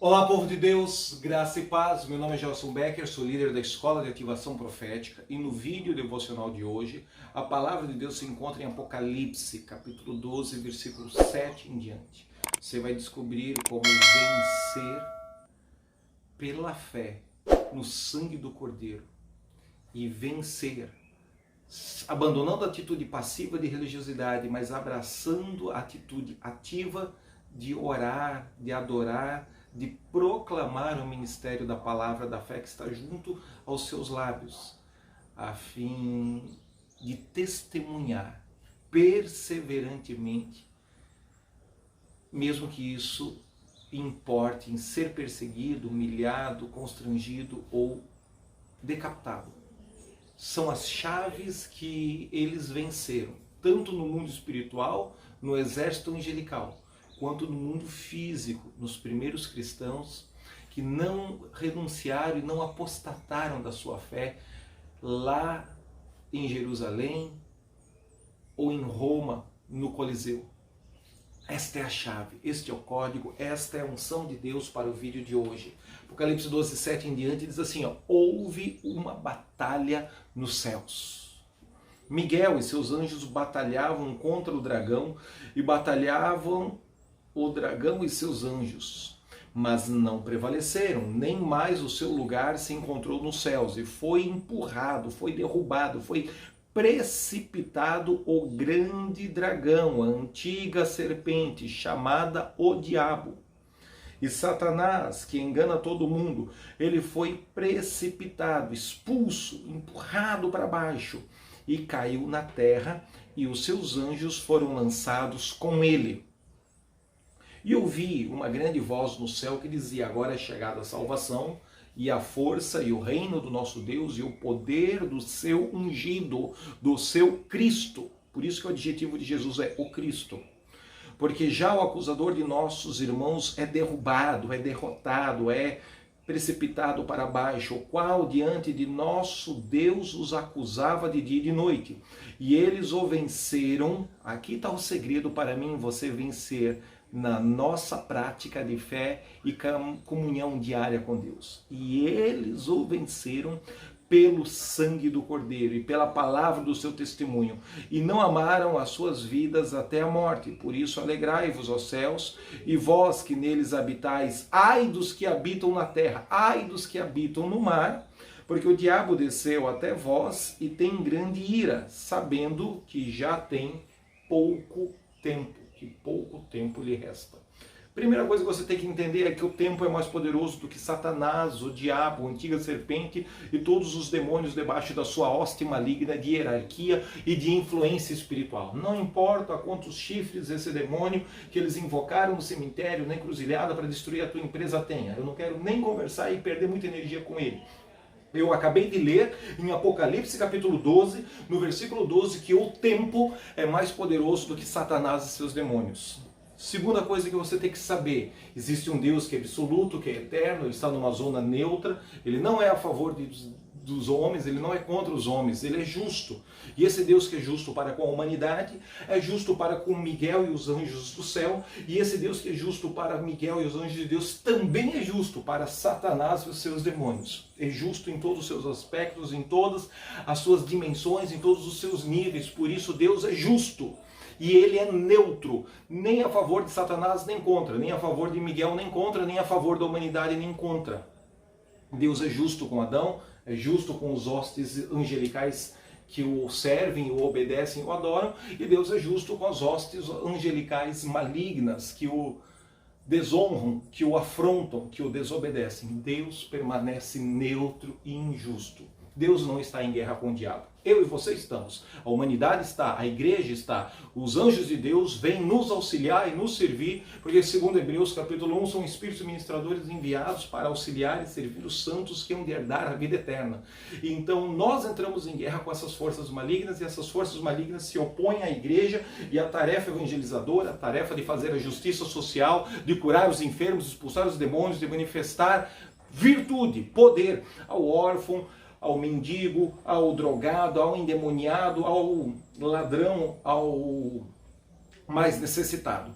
Olá, povo de Deus, graça e paz. Meu nome é Gelson Becker, sou líder da Escola de Ativação Profética e no vídeo devocional de hoje, a palavra de Deus se encontra em Apocalipse, capítulo 12, versículo 7 em diante. Você vai descobrir como vencer pela fé no sangue do Cordeiro e vencer, abandonando a atitude passiva de religiosidade, mas abraçando a atitude ativa de orar, de adorar, de proclamar o ministério da palavra da fé que está junto aos seus lábios, a fim de testemunhar perseverantemente, mesmo que isso importe em ser perseguido, humilhado, constrangido ou decapitado. São as chaves que eles venceram, tanto no mundo espiritual, no exército angelical, quanto no mundo físico, nos primeiros cristãos que não renunciaram e não apostataram da sua fé lá em Jerusalém ou em Roma, no Coliseu. Esta é a chave, este é o código, esta é a unção de Deus para o vídeo de hoje. Apocalipse 12, 7 em diante diz assim, houve uma batalha nos céus. Miguel e seus anjos batalhavam contra o dragão e batalhavam o dragão e seus anjos, mas não prevaleceram, nem mais o seu lugar se encontrou nos céus, e foi empurrado, foi derrubado, foi precipitado o grande dragão, a antiga serpente, chamada o Diabo. E Satanás, que engana todo mundo, ele foi precipitado, expulso, empurrado para baixo, e caiu na terra, e os seus anjos foram lançados com ele. E ouvi uma grande voz no céu que dizia, agora é chegada a salvação, e a força e o reino do nosso Deus, e o poder do seu ungido, do seu Cristo. Por isso que o adjetivo de Jesus é o Cristo. Porque já o acusador de nossos irmãos é derrubado, é derrotado, é precipitado para baixo, o qual diante de nosso Deus os acusava de dia e de noite. E eles o venceram. Aqui está o segredo para mim, você vencer na nossa prática de fé e comunhão diária com Deus. E eles o venceram pelo sangue do Cordeiro e pela palavra do seu testemunho, e não amaram as suas vidas até a morte. Por isso alegrai-vos, ó céus, e vós que neles habitais, ai dos que habitam na terra, ai dos que habitam no mar, porque o diabo desceu até vós e tem grande ira, sabendo que já tem pouco tempo, que pouco tempo lhe resta. Primeira coisa que você tem que entender é que o tempo é mais poderoso do que Satanás, o diabo, a antiga serpente e todos os demônios debaixo da sua hoste maligna de hierarquia e de influência espiritual. Não importa quantos chifres esse demônio que eles invocaram no cemitério, na encruzilhada para destruir a tua empresa tenha. Eu não quero nem conversar e perder muita energia com ele. Eu acabei de ler em Apocalipse capítulo 12, no versículo 12, que o tempo é mais poderoso do que Satanás e seus demônios. Segunda coisa que você tem que saber, existe um Deus que é absoluto, que é eterno, ele está numa zona neutra, ele não é a favor dos homens, ele não é contra os homens, ele é justo. E esse Deus que é justo para com a humanidade, é justo para com Miguel e os anjos do céu, e esse Deus que é justo para Miguel e os anjos de Deus também é justo para Satanás e os seus demônios. É justo em todos os seus aspectos, em todas as suas dimensões, em todos os seus níveis, por isso Deus é justo. E ele é neutro, nem a favor de Satanás, nem contra, nem a favor de Miguel, nem contra, nem a favor da humanidade, nem contra. Deus é justo com Adão, é justo com os hostes angelicais que o servem, o obedecem, o adoram, e Deus é justo com as hostes angelicais malignas que o desonram, que o afrontam, que o desobedecem. Deus permanece neutro e injusto. Deus não está em guerra com o diabo. Eu e você estamos. A humanidade está, a igreja está. Os anjos de Deus vêm nos auxiliar e nos servir, porque segundo Hebreus capítulo 1, são espíritos ministradores enviados para auxiliar e servir os santos que hão de herdar a vida eterna. E então nós entramos em guerra com essas forças malignas, e essas forças malignas se opõem à igreja e à tarefa evangelizadora, a tarefa de fazer a justiça social, de curar os enfermos, de expulsar os demônios, de manifestar virtude, poder ao órfão, ao mendigo, ao drogado, ao endemoniado, ao ladrão, ao mais necessitado.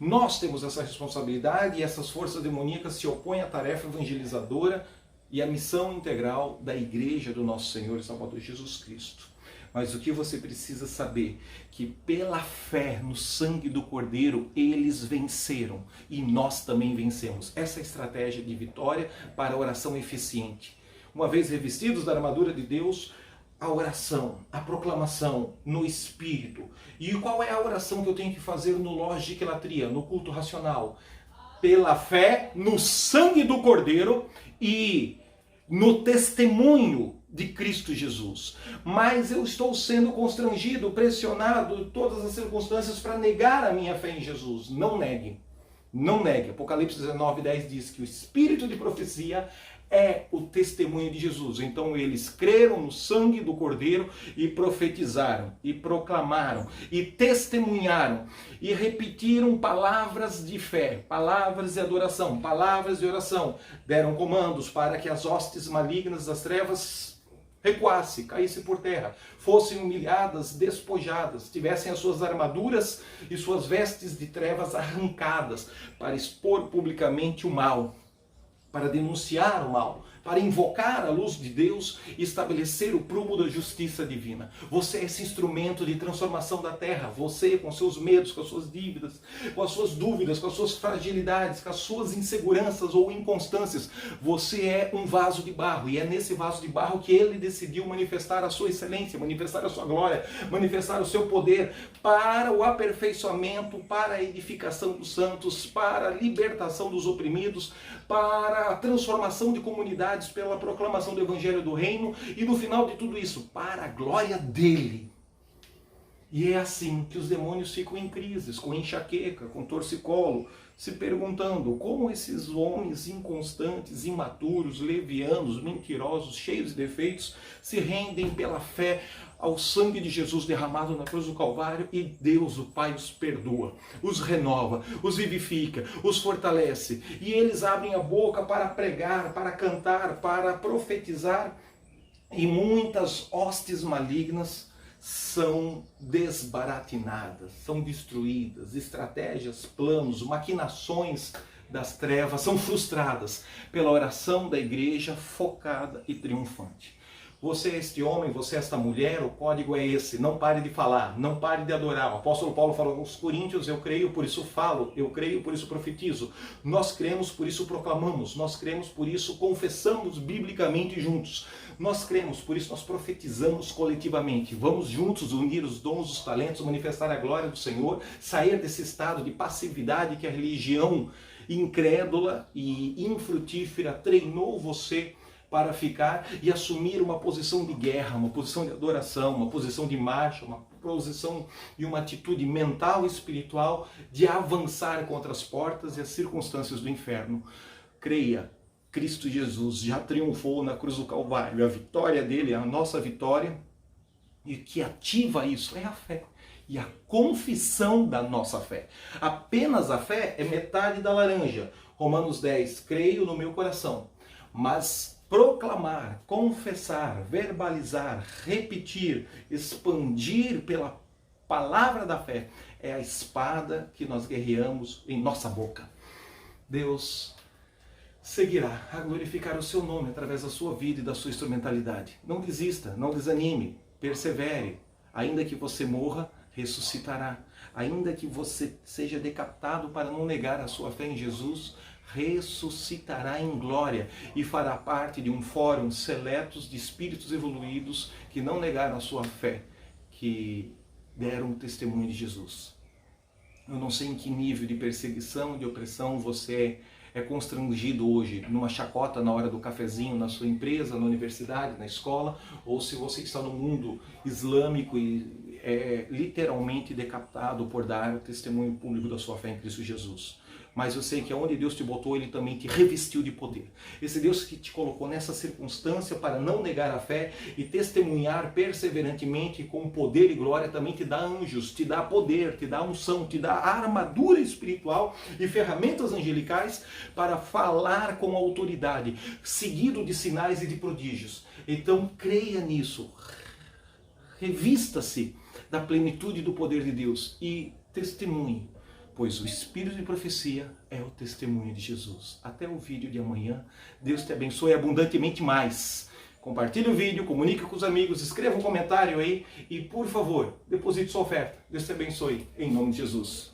Nós temos essa responsabilidade e essas forças demoníacas se opõem à tarefa evangelizadora e à missão integral da Igreja do nosso Senhor e Salvador Jesus Cristo. Mas o que você precisa saber? Que pela fé no sangue do Cordeiro, eles venceram e nós também vencemos. Essa é a estratégia de vitória para a oração eficiente. Uma vez revestidos da armadura de Deus, a oração, a proclamação no Espírito. E qual é a oração que eu tenho que fazer no lógica e latria, no culto racional? Pela fé no sangue do Cordeiro e no testemunho de Cristo Jesus. Mas eu estou sendo constrangido, pressionado em todas as circunstâncias para negar a minha fé em Jesus. Não negue. Não negue. Apocalipse 19:10 diz que o espírito de profecia é o testemunho de Jesus. Então eles creram no sangue do Cordeiro e profetizaram, e proclamaram, e testemunharam, e repetiram palavras de fé, palavras de adoração, palavras de oração. Deram comandos para que as hostes malignas das trevas recuassem, caíssem por terra, fossem humilhadas, despojadas, tivessem as suas armaduras e suas vestes de trevas arrancadas para expor publicamente o mal, para denunciar o mal, para invocar a luz de Deus e estabelecer o prumo da justiça divina. Você é esse instrumento de transformação da terra. Você, com seus medos, com as suas dívidas, com as suas dúvidas, com as suas fragilidades, com as suas inseguranças ou inconstâncias, você é um vaso de barro. E é nesse vaso de barro que ele decidiu manifestar a sua excelência, manifestar a sua glória, manifestar o seu poder para o aperfeiçoamento, para a edificação dos santos, para a libertação dos oprimidos, para a transformação de comunidades pela proclamação do Evangelho do Reino e no final de tudo isso, para a glória dele. E é assim que os demônios ficam em crises, com enxaqueca, com torcicolo, se perguntando como esses homens inconstantes, imaturos, levianos, mentirosos, cheios de defeitos, se rendem pela fé ao sangue de Jesus derramado na cruz do Calvário e Deus, o Pai, os perdoa, os renova, os vivifica, os fortalece. E eles abrem a boca para pregar, para cantar, para profetizar e muitas hostes malignas são desbaratinadas, são destruídas, estratégias, planos, maquinações das trevas são frustradas pela oração da igreja focada e triunfante. Você é este homem, você é esta mulher, o código é esse, não pare de falar, não pare de adorar. O apóstolo Paulo falou aos Coríntios, eu creio, por isso falo, eu creio, por isso profetizo. Nós cremos, por isso proclamamos, nós cremos, por isso confessamos biblicamente juntos. Nós cremos, por isso nós profetizamos coletivamente. Vamos juntos unir os dons, os talentos, manifestar a glória do Senhor, sair desse estado de passividade que a religião incrédula e infrutífera treinou você para ficar e assumir uma posição de guerra, uma posição de adoração, uma posição de marcha, uma posição e uma atitude mental e espiritual de avançar contra as portas e as circunstâncias do inferno. Creia, Cristo Jesus já triunfou na cruz do Calvário. A vitória dele é a nossa vitória e o que ativa isso é a fé e a confissão da nossa fé. Apenas a fé é metade da laranja. Romanos 10, creio no meu coração, mas proclamar, confessar, verbalizar, repetir, expandir pela palavra da fé é a espada que nós guerreamos em nossa boca. Deus seguirá a glorificar o seu nome através da sua vida e da sua instrumentalidade. Não desista, não desanime, persevere. Ainda que você morra, ressuscitará. Ainda que você seja decapitado para não negar a sua fé em Jesus, ressuscitará em glória e fará parte de um fórum seletos de espíritos evoluídos que não negaram a sua fé, que deram o testemunho de Jesus. Eu não sei em que nível de perseguição, de opressão você é constrangido hoje, numa chacota na hora do cafezinho, na sua empresa, na universidade, na escola, ou se você está no mundo islâmico e é literalmente decapitado por dar o testemunho público da sua fé em Cristo Jesus. Mas eu sei que aonde Deus te botou, Ele também te revestiu de poder. Esse Deus que te colocou nessa circunstância para não negar a fé e testemunhar perseverantemente com poder e glória, também te dá anjos, te dá poder, te dá unção, te dá armadura espiritual e ferramentas angelicais para falar com autoridade, seguido de sinais e de prodígios. Então creia nisso, revista-se da plenitude do poder de Deus e testemunhe pois o espírito de profecia é o testemunho de Jesus. Até o vídeo de amanhã. Deus te abençoe abundantemente mais. Compartilhe o vídeo, comunique com os amigos, escreva um comentário aí e, por favor, deposite sua oferta. Deus te abençoe, em nome de Jesus.